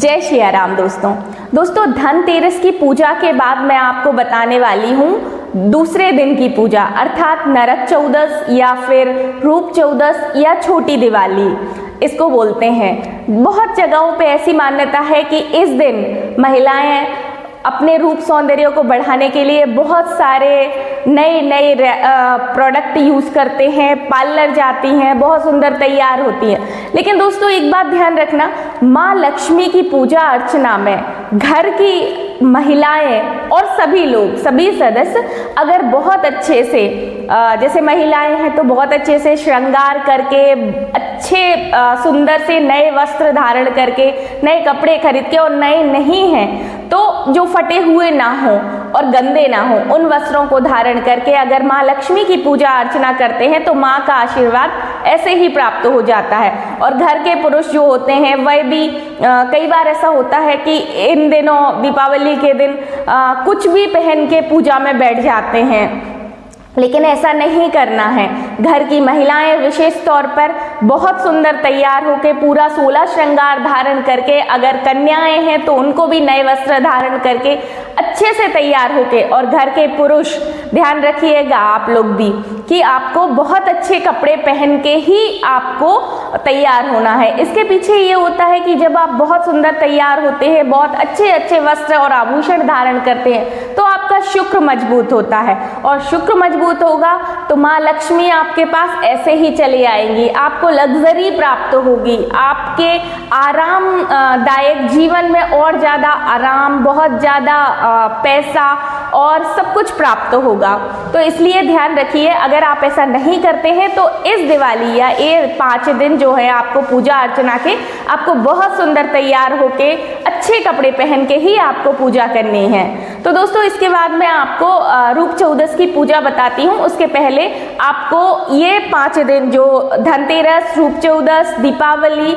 जय श्री राम दोस्तों धनतेरस की पूजा के बाद मैं आपको बताने वाली हूँ दूसरे दिन की पूजा अर्थात नरक चौदस या फिर रूप चौदस या छोटी दिवाली इसको बोलते हैं। बहुत जगहों पे ऐसी मान्यता है कि इस दिन महिलाएं अपने रूप सौंदर्य को बढ़ाने के लिए बहुत सारे नए प्रोडक्ट यूज़ करते हैं, पार्लर जाती हैं, बहुत सुंदर तैयार होती हैं। लेकिन दोस्तों एक बात ध्यान रखना, माँ लक्ष्मी की पूजा अर्चना में घर की महिलाएं और सभी लोग, सभी सदस्य अगर बहुत अच्छे से जैसे महिलाएं हैं तो बहुत अच्छे से श्रृंगार करके अच्छे सुंदर से नए वस्त्र धारण करके, नए कपड़े खरीद के, और नए नहीं हैं तो जो फटे हुए ना हो और गंदे ना हो उन वस्त्रों को धारण करके अगर माँ लक्ष्मी की पूजा अर्चना करते हैं तो माँ का आशीर्वाद ऐसे ही प्राप्त हो जाता है। और घर के पुरुष जो होते हैं वह भी कई बार ऐसा होता है कि इन दिनों दीपावली के दिन कुछ भी पहन के पूजा में बैठ जाते हैं, लेकिन ऐसा नहीं करना है। घर की महिलाएं विशेष तौर पर बहुत सुंदर तैयार होकर पूरा 16 श्रृंगार धारण करके, अगर कन्याएं हैं तो उनको भी नए वस्त्र धारण करके अच्छे से तैयार होके, और घर के पुरुष ध्यान रखिएगा आप लोग भी कि आपको बहुत अच्छे कपड़े पहन के ही आपको तैयार होना है। इसके पीछे ये होता है कि जब आप बहुत सुंदर तैयार होते हैं, बहुत अच्छे अच्छे वस्त्र और आभूषण धारण करते हैं तो आपका शुक्र मजबूत होता है, और शुक्र मजबूत होगा तो माँ लक्ष्मी आपके पास ऐसे ही चली आएंगी, आपको लग्जरी प्राप्त होगी, आपके आरामदायक जीवन में और ज्यादा आराम, बहुत ज्यादा पैसा और सब कुछ प्राप्त होगा। तो इसलिए ध्यान रखिए, अगर आप ऐसा नहीं करते हैं तो इस दिवाली या ये 5 दिन जो है आपको पूजा अर्चना के आपको बहुत सुंदर तैयार होके अच्छे कपड़े पहन के ही आपको पूजा करनी है। तो दोस्तों इसके बाद मैं आपको रूप चौदस की पूजा बताती हूँ। उसके पहले आपको ये 5 दिन जो धनतेरस, रूप चौदस, दीपावली,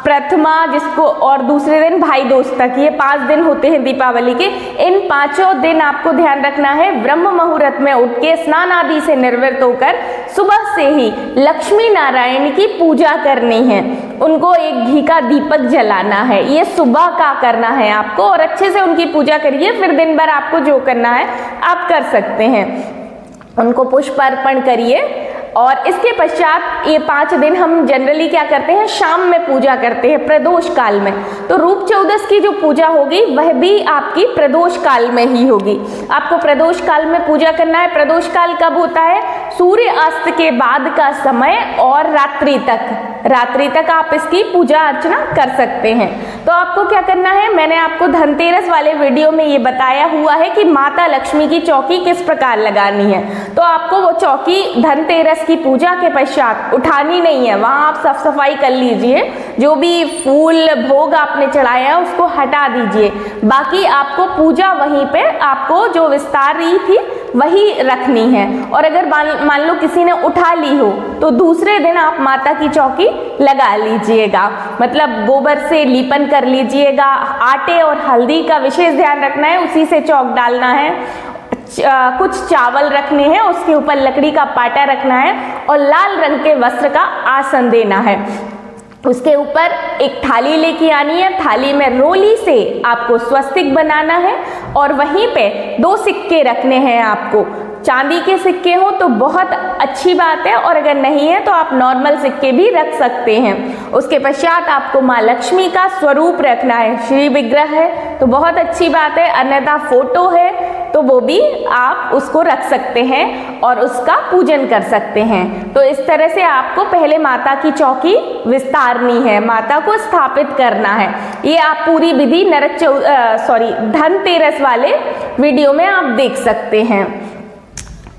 प्रथमा जिसको और दूसरे दिन भाई दूज तक, ये 5 दिन होते हैं दीपावली के। इन 5 दिन आपको ध्यान रखना है, ब्रह्म मुहूर्त में उठ के स्नान आदि से निवृत्त होकर सुबह से ही लक्ष्मी नारायण की पूजा करनी है। उनको एक घी का दीपक जलाना है, ये सुबह का करना है आपको, और अच्छे से उनकी पूजा करिए। फिर दिन भर आपको जो करना है आप कर सकते हैं, उनको पुष्प अर्पण करिए। और इसके पश्चात ये 5 दिन हम जनरली क्या करते हैं, शाम में पूजा करते हैं प्रदोष काल में। तो रूप चौदस की जो पूजा होगी वह भी आपकी प्रदोष काल में ही होगी। आपको प्रदोष काल में पूजा करना है। प्रदोष काल कब होता है? सूर्य अस्त के बाद का समय और रात्रि तक आप इसकी पूजा अर्चना कर सकते हैं। तो आपको क्या करना है, मैंने आपको धनतेरस वाले वीडियो में ये बताया हुआ है कि माता लक्ष्मी की चौकी किस प्रकार लगानी है। तो आपको वो चौकी धनतेरस की पूजा के पश्चात उठानी नहीं है, वहां आप साफ सफाई कर लीजिए, जो भी फूल भोग आपने चढ़ाया है उसको हटा दीजिए। बाकी आपको पूजा वहीं पे आपको जो विस्तार रही थी वही रखनी है। और अगर मान लो किसी ने उठा ली हो तो दूसरे दिन आप माता की चौकी लगा लीजिएगा, मतलब गोबर से लीपन कर लीजिएगा। आटे और हल्दी का विशेष ध्यान रखना है, उसी से चौक डालना है। कुछ चावल रखने हैं, उसके ऊपर लकड़ी का पाटा रखना है और लाल रंग के वस्त्र का आसन देना है। उसके ऊपर एक थाली लेके आनी है, थाली में रोली से आपको स्वस्तिक बनाना है, और वहीं पे 2 सिक्के रखने हैं आपको। चांदी के सिक्के हो तो बहुत अच्छी बात है, और अगर नहीं है तो आप नॉर्मल सिक्के भी रख सकते हैं। उसके पश्चात आपको माँ लक्ष्मी का स्वरूप रखना है, श्री विग्रह है तो बहुत अच्छी बात है, अन्यथा फोटो है तो वो भी आप उसको रख सकते हैं और उसका पूजन कर सकते हैं। तो इस तरह से आपको पहले माता की चौकी विस्तारनी है, माता को स्थापित करना है। ये आप पूरी विधि धनतेरस वाले वीडियो में आप देख सकते हैं।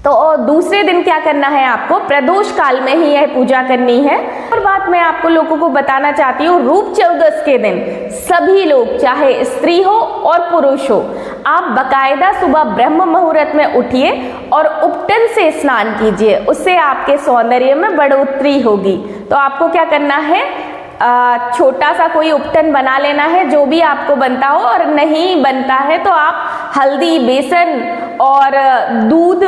तो दूसरे दिन क्या करना है, आपको प्रदोष काल में ही यह पूजा करनी है। और बात मैं आपको लोगों को बताना चाहती हूँ, रूप चौदस के दिन सभी लोग, चाहे स्त्री हो और पुरुष हो, आप बकायदा सुबह ब्रह्म मुहूर्त में उठिए और उपटन से स्नान कीजिए, उससे आपके सौंदर्य में बढ़ोतरी होगी। तो आपको क्या करना है, छोटा सा कोई उपटन बना लेना है, जो भी आपको बनता हो, और नहीं बनता है तो आप हल्दी, बेसन और दूध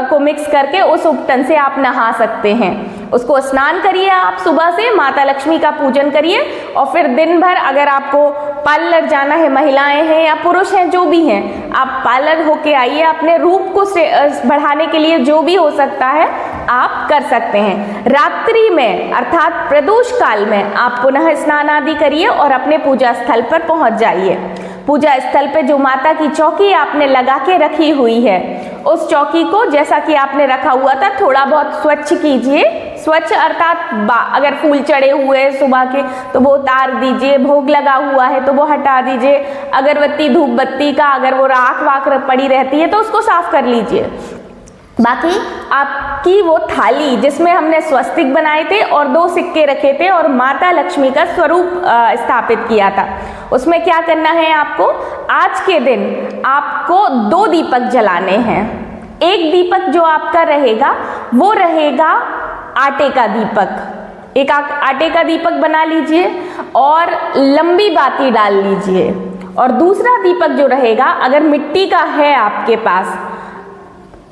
को मिक्स करके उस उपटन से आप नहा सकते हैं। उसको स्नान करिए आप सुबह से, माता लक्ष्मी का पूजन करिए और फिर दिन भर अगर आपको पार्लर जाना है, महिलाएं हैं या पुरुष हैं जो भी हैं, आप पार्लर होके आइए, अपने रूप को बढ़ाने के लिए जो भी हो सकता है आप कर सकते हैं। रात्रि में अर्थात प्रदोष काल में आप पुनः स्नान आदि करिए और अपने पूजा स्थल पर पहुंच जाइए। पूजा स्थल पे जो माता की चौकी आपने लगा के रखी हुई है, उस चौकी को जैसा कि आपने रखा हुआ था थोड़ा बहुत स्वच्छ कीजिए। स्वच्छ अर्थात अगर फूल चढ़े हुए हैं सुबह के तो वो उतार दीजिए, भोग लगा हुआ है तो वो हटा दीजिए, अगरबत्ती धूप बत्ती का अगर वो राख वाख पड़ी रहती है तो उसको साफ कर लीजिए। बाकी आपकी वो थाली जिसमें हमने स्वस्तिक बनाए थे और 2 सिक्के रखे थे और माता लक्ष्मी का स्वरूप स्थापित किया था, उसमें क्या करना है आपको, आज के दिन आपको 2 दीपक जलाने हैं। एक दीपक जो आपका रहेगा वो रहेगा आटे का दीपक, एक आटे का दीपक बना लीजिए और लंबी बाती डाल लीजिए। और दूसरा दीपक जो रहेगा अगर मिट्टी का है आपके पास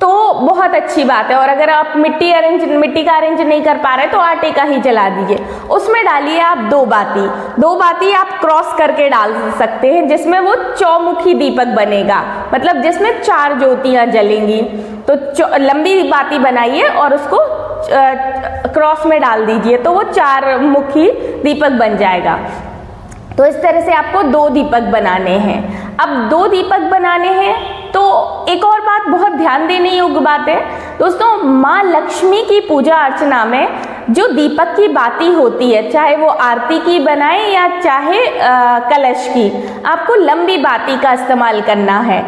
तो बहुत अच्छी बात है, और अगर आप मिट्टी का अरेंज नहीं कर पा रहे तो आटे का ही जला दीजिए। उसमें डालिए आप 2 बाती, 2 बाती आप क्रॉस करके डाल सकते हैं जिसमें वो चौमुखी दीपक बनेगा, मतलब जिसमें 4 ज्योतियां जलेंगी। तो लंबी बाती बनाइए और उसको क्रॉस में डाल दीजिए तो वो 4 मुखी दीपक बन जाएगा। तो इस तरह से आपको 2 दीपक बनाने हैं। अब 2 दीपक बनाने हैं तो एक और बात बहुत ध्यान देने योग्य बात है दोस्तों, माँ लक्ष्मी की पूजा अर्चना में जो दीपक की बाती होती है, चाहे वो आरती की बनाए या चाहे कलश की, आपको लंबी बाती का इस्तेमाल करना है।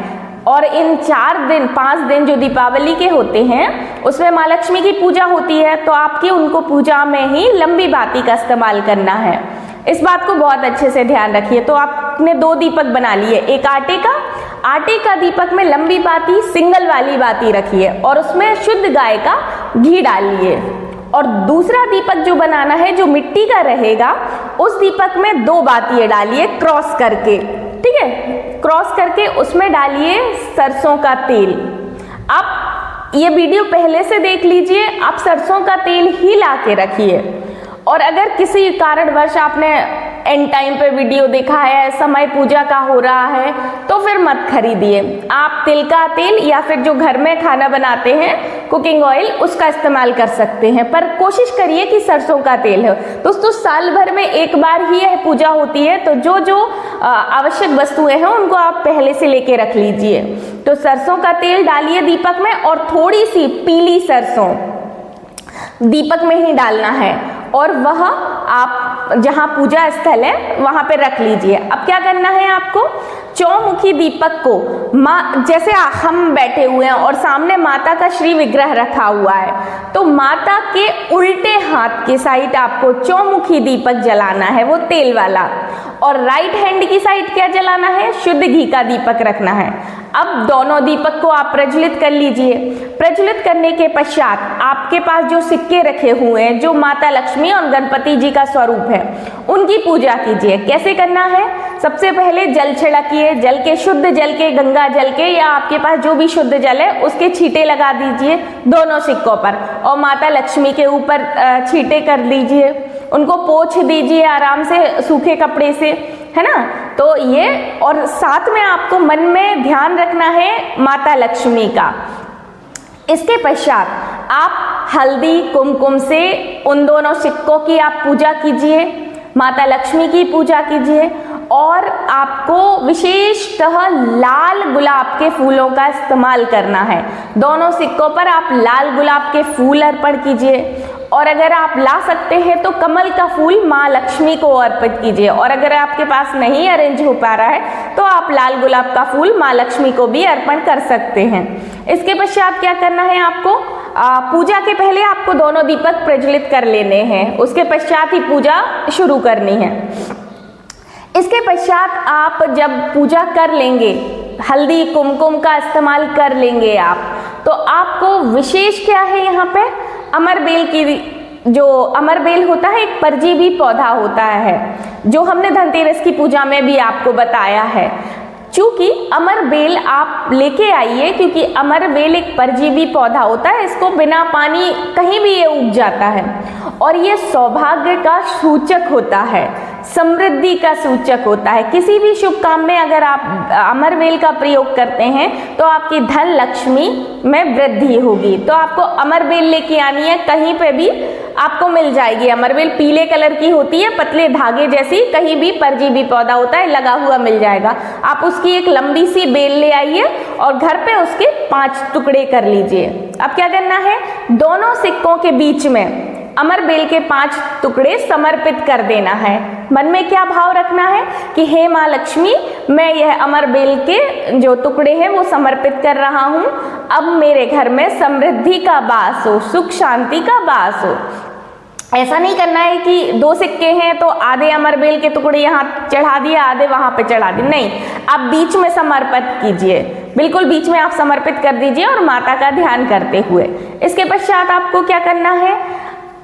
और इन 5 दिन जो दीपावली के होते हैं उसमें माँ लक्ष्मी की पूजा होती है, तो आपकी उनको पूजा में ही लंबी बाती का इस्तेमाल करना है। इस बात को बहुत अच्छे से ध्यान रखिए। तो आपने 2 दीपक बना लिए, एक आटे का दीपक में लंबी बाती सिंगल वाली बाती रखिए और उसमें शुद्ध गाय का घी डालिए। और दूसरा दीपक जो बनाना है जो मिट्टी का रहेगा, उस दीपक में 2 बातियां डालिए क्रॉस करके, ठीक है, क्रॉस करके उसमें डालिए सरसों का तेल। आप ये वीडियो पहले से देख लीजिए, आप सरसों का तेल ही ला के रखिए। और अगर किसी कारणवश आपने एंड टाइम पे वीडियो देखा है, समय पूजा का हो रहा है, तो फिर मत खरीदिए। आप तिल का तेल या फिर जो घर में खाना बनाते हैं कुकिंग ऑयल, उसका इस्तेमाल कर सकते हैं, पर कोशिश करिए कि सरसों का तेल हो। दोस्तों साल भर में एक बार ही यह पूजा होती है, तो जो आवश्यक वस्तुएं हैं उनको आप पहले से लेके रख लीजिए। तो सरसों का तेल डालिए दीपक में और थोड़ी सी पीली सरसों दीपक में ही डालना है और वह आप जहां पूजा स्थल है वहां पे रख लीजिए। अब क्या करना है आपको, चौमुखी दीपक को माँ, जैसे हम बैठे हुए हैं और सामने माता का श्री विग्रह रखा हुआ है, तो माता के उल्टे हाथ की साइड आपको चौमुखी दीपक जलाना है, वो तेल वाला, और राइट हैंड की साइड क्या जलाना है, शुद्ध घी का दीपक रखना है। अब दोनों दीपक को आप प्रज्वलित कर लीजिए। प्रज्वलित करने के पश्चात आपके पास जो सिक्के रखे हुए हैं, जो माता लक्ष्मी और गणपति जी का स्वरूप है, उनकी पूजा कीजिए। कैसे करना है, सबसे पहले जल छिड़किए, जल के शुद्ध जल के, गंगा जल के या आपके पास जो भी शुद्ध जल है उसके छींटे लगा दीजिए दोनों सिक्कों पर और माता लक्ष्मी के ऊपर छींटे कर दीजिए, उनको पोंछ दीजिए आराम से सूखे कपड़े से, है ना। तो ये, और साथ में आपको मन में ध्यान रखना है माता लक्ष्मी का। इसके पश्चात आप हल्दी कुमकुम से उन दोनों सिक्कों की आप पूजा कीजिए, माता लक्ष्मी की पूजा कीजिए, और आपको विशेषतः लाल गुलाब के फूलों का इस्तेमाल करना है। दोनों सिक्कों पर आप लाल गुलाब के फूल अर्पण कीजिए, और अगर आप ला सकते हैं तो कमल का फूल माँ लक्ष्मी को अर्पित कीजिए, और अगर आपके पास नहीं अरेंज हो पा रहा है तो आप लाल गुलाब का फूल माँ लक्ष्मी को भी अर्पण कर सकते हैं। इसके पश्चात क्या करना है आपको, पूजा के पहले आपको दोनों दीपक प्रज्वलित कर लेने हैं, उसके पश्चात ही पूजा शुरू करनी है। इसके पश्चात आप जब पूजा कर लेंगे, हल्दी कुमकुम का इस्तेमाल कर लेंगे आप, तो आपको विशेष क्या है यहाँ पे, अमरबेल की, जो अमरबेल होता है एक परजीवी पौधा होता है, जो हमने धनतेरस की पूजा में भी आपको बताया है। चूंकि अमर बेल आप लेके आइए, क्योंकि अमर बेल एक परजीवी पौधा होता है, इसको बिना पानी कहीं भी ये उग जाता है और ये सौभाग्य का सूचक होता है, समृद्धि का सूचक होता है। किसी भी शुभ काम में अगर आप अमर बेल का प्रयोग करते हैं तो आपकी धन लक्ष्मी में वृद्धि होगी। तो आपको अमर बेल लेके आनी है, कहीं पे भी आपको मिल जाएगी। अमर बेल पीले कलर की होती है, पतले धागे जैसी, कहीं भी परजीवी पौधा होता है लगा हुआ मिल जाएगा। आप उसकी एक लंबी सी बेल ले आइए और घर पे उसके 5 टुकड़े कर लीजिए। अब क्या करना है, दोनों सिक्कों के बीच में अमर बेल के 5 टुकड़े समर्पित कर देना है। मन में क्या भाव रखना है कि हे माँ लक्ष्मी, मैं यह अमर बेल के जो टुकड़े हैं वो समर्पित कर रहा हूँ। अब मेरे घर में समृद्धि का वास हो, सुख शांति का वास हो। ऐसा नहीं करना है कि 2 सिक्के हैं तो आधे अमर बेल के टुकड़े यहाँ चढ़ा दिए, आधे वहां पे चढ़ा दिए, नहीं, आप बीच में समर्पित कीजिए, बिल्कुल बीच में आप समर्पित कर दीजिए और माता का ध्यान करते हुए। इसके पश्चात आपको क्या करना है,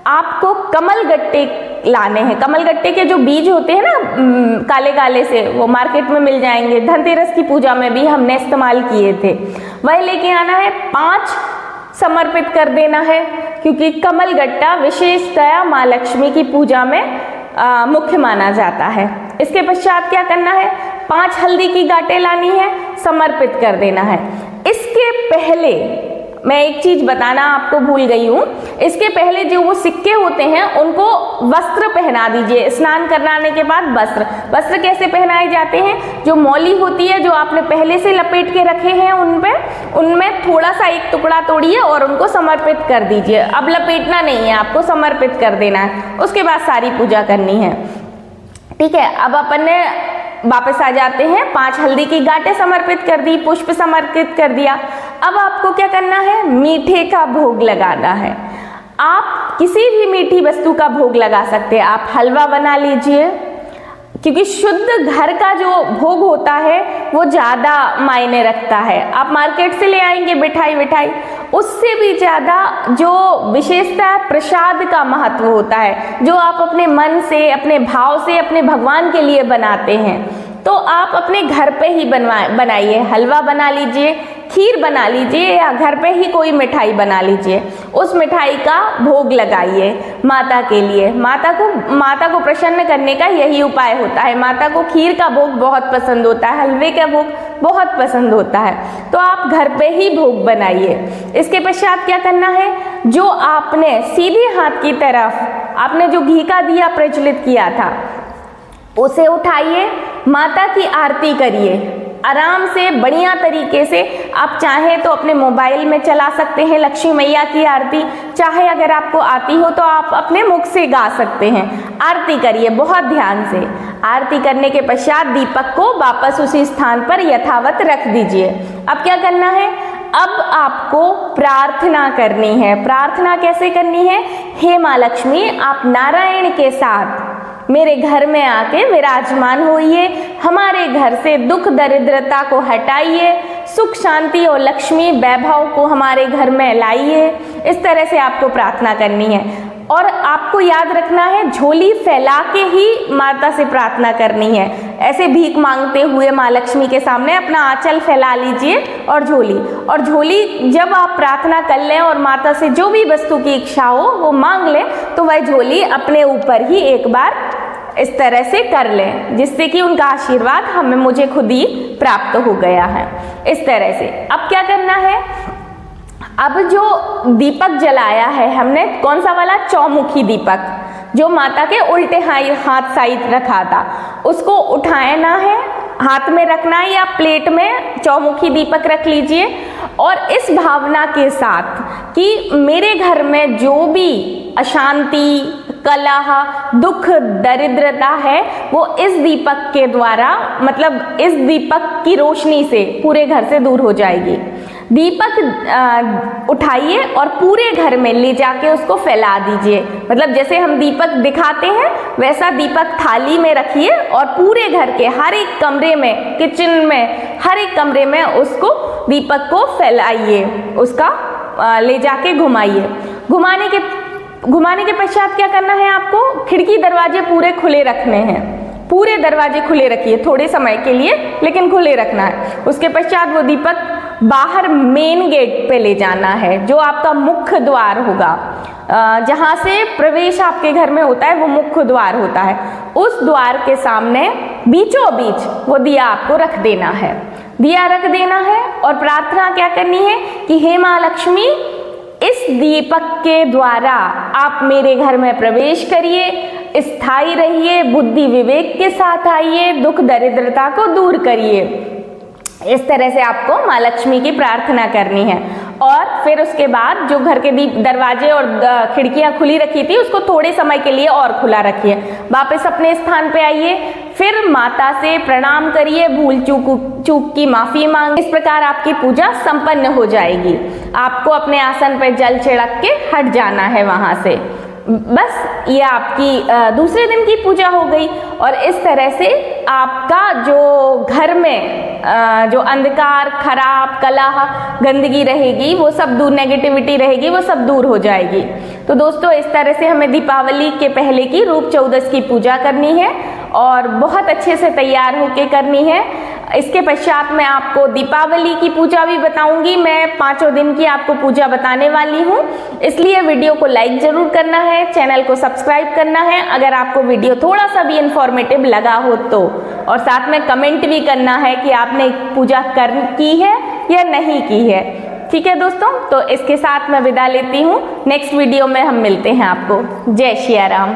आपको कमल गट्टे लाने हैं। कमल गट्टे के जो बीज होते हैं ना काले काले से, वो मार्केट में मिल जाएंगे, धनतेरस की पूजा में भी हमने इस्तेमाल किए थे, वह लेके आना है। 5 समर्पित कर देना है, क्योंकि कमल गट्टा विशेषतया माँ लक्ष्मी की पूजा में मुख्य माना जाता है। इसके पश्चात क्या करना है, 5 हल्दी की गांठें लानी है, समर्पित कर देना है। इसके पहले मैं एक चीज बताना आपको भूल गई हूँ, इसके पहले जो वो सिक्के होते हैं उनको वस्त्र पहना दीजिए। स्नान कराने के बाद वस्त्र कैसे पहनाए जाते हैं, जो मौली होती है जो आपने पहले से लपेट के रखे हैं उनमें थोड़ा सा एक टुकड़ा तोड़िए और उनको समर्पित कर दीजिए। अब लपेटना नहीं है, आपको समर्पित कर देना है, उसके बाद सारी पूजा करनी है। ठीक है, अब अपन ने वापस आ जाते हैं। 5 हल्दी की गांठें समर्पित कर दी, पुष्प समर्पित कर दिया। अब आपको क्या करना है, मीठे का भोग लगाना है। आप किसी भी मीठी वस्तु का भोग लगा सकते हैं। आप हलवा बना लीजिए, क्योंकि शुद्ध घर का जो भोग होता है वो ज्यादा मायने रखता है। आप मार्केट से ले आएंगे मिठाई, उससे भी ज्यादा जो विशेषता प्रसाद का महत्व होता है, जो आप अपने मन से, अपने भाव से, अपने भगवान के लिए बनाते हैं, तो आप अपने घर पे ही बनाइए। हलवा बना लीजिए, खीर बना लीजिए, या घर पे ही कोई मिठाई बना लीजिए, उस मिठाई का भोग लगाइए माता के लिए। माता को प्रसन्न करने का यही उपाय होता है। माता को खीर का भोग बहुत पसंद होता है, हलवे का भोग बहुत पसंद होता है, तो आप घर पे ही भोग बनाइए। इसके पश्चात क्या करना है, जो आपने सीधे हाथ की तरफ आपने जो घी का दिया प्रज्वलित किया था उसे उठाइए, माता की आरती करिए आराम से, बढ़िया तरीके से। आप चाहें तो अपने मोबाइल में चला सकते हैं लक्ष्मी मैया की आरती, चाहे अगर आपको आती हो तो आप अपने मुख से गा सकते हैं। आरती करिए बहुत ध्यान से। आरती करने के पश्चात दीपक को वापस उसी स्थान पर यथावत रख दीजिए। अब क्या करना है, अब आपको प्रार्थना करनी है। प्रार्थना कैसे करनी है, हे माँ लक्ष्मी, आप नारायण के साथ मेरे घर में आके विराजमान होइए, हमारे घर से दुख दरिद्रता को हटाइए, सुख शांति और लक्ष्मी वैभव को हमारे घर में लाइए। इस तरह से आपको प्रार्थना करनी है। और आपको याद रखना है, झोली फैला के ही माता से प्रार्थना करनी है। ऐसे भीख मांगते हुए माँ लक्ष्मी के सामने अपना आंचल फैला लीजिए और झोली जब आप प्रार्थना कर लें और माता से जो भी वस्तु की इच्छा हो वो मांग लें, तो वह झोली अपने ऊपर ही एक बार इस तरह से कर लें, जिससे कि उनका आशीर्वाद मुझे खुद ही प्राप्त हो गया है। इस तरह से अब क्या करना है, अब जो दीपक जलाया है हमने, कौन सा वाला, चौमुखी दीपक, जो माता के उल्टे हाथ साइड रखा था, उसको उठाना है, हाथ में रखना है या प्लेट में चौमुखी दीपक रख लीजिए। और इस भावना के साथ कि मेरे घर में जो भी अशांति, कलह, दुख, दरिद्रता है वो इस दीपक के द्वारा, मतलब इस दीपक की रोशनी से पूरे घर से दूर हो जाएगी। दीपक उठाइए और पूरे घर में ले जाके उसको फैला दीजिए। मतलब जैसे हम दीपक दिखाते हैं वैसा दीपक थाली में रखिए और पूरे घर के हर एक कमरे में, किचन में, हर एक कमरे में उसको दीपक को फैलाइए, उसका ले जाके घुमाइए। घुमाने के पश्चात क्या करना है, आपको खिड़की दरवाजे पूरे खुले रखने हैं। पूरे दरवाजे खुले रखिए थोड़े समय के लिए, लेकिन खुले रखना है। उसके पश्चात वो दीपक बाहर मेन गेट पे ले जाना है, जो आपका मुख्य द्वार होगा, जहां से प्रवेश आपके घर में होता है वो मुख्य द्वार होता है। उस द्वार के सामने बीचों बीच वो दिया आपको रख देना है, दिया रख देना है। और प्रार्थना क्या करनी है कि हे माँ लक्ष्मी, इस दीपक के द्वारा आप मेरे घर में प्रवेश करिए, स्थायी रहिए, बुद्धि विवेक के साथ आइए, दुख दरिद्रता को दूर करिए। इस तरह से आपको माँ लक्ष्मी की प्रार्थना करनी है। और फिर उसके बाद जो घर के दरवाजे और खिड़कियां खुली रखी थी उसको थोड़े समय के लिए और खुला रखिए। वापस अपने स्थान पे आइए, फिर माता से प्रणाम करिए, भूल चूक की माफी मांग। इस प्रकार आपकी पूजा संपन्न हो जाएगी। आपको अपने आसन पर जल छिड़क के हट जाना है वहां से। बस ये आपकी दूसरे दिन की पूजा हो गई। और इस तरह से आपका जो घर में जो अंधकार, खराब, कलह, गंदगी रहेगी वो सब दूर, नेगेटिविटी रहेगी वो सब दूर हो जाएगी। तो दोस्तों इस तरह से हमें दीपावली के पहले की रूप चौदस की पूजा करनी है और बहुत अच्छे से तैयार होके करनी है। इसके पश्चात मैं आपको दीपावली की पूजा भी बताऊंगी। मैं 5 दिन की आपको पूजा बताने वाली हूँ, इसलिए वीडियो को लाइक जरूर करना है, चैनल को सब्सक्राइब करना है अगर आपको वीडियो थोड़ा सा भी इंफॉर्मेटिव लगा हो तो, और साथ में कमेंट भी करना है कि आपने पूजा की है या नहीं की है। ठीक है दोस्तों, तो इसके साथ मैं विदा लेती हूँ। नेक्स्ट वीडियो में हम मिलते हैं आपको। जय श्री राम।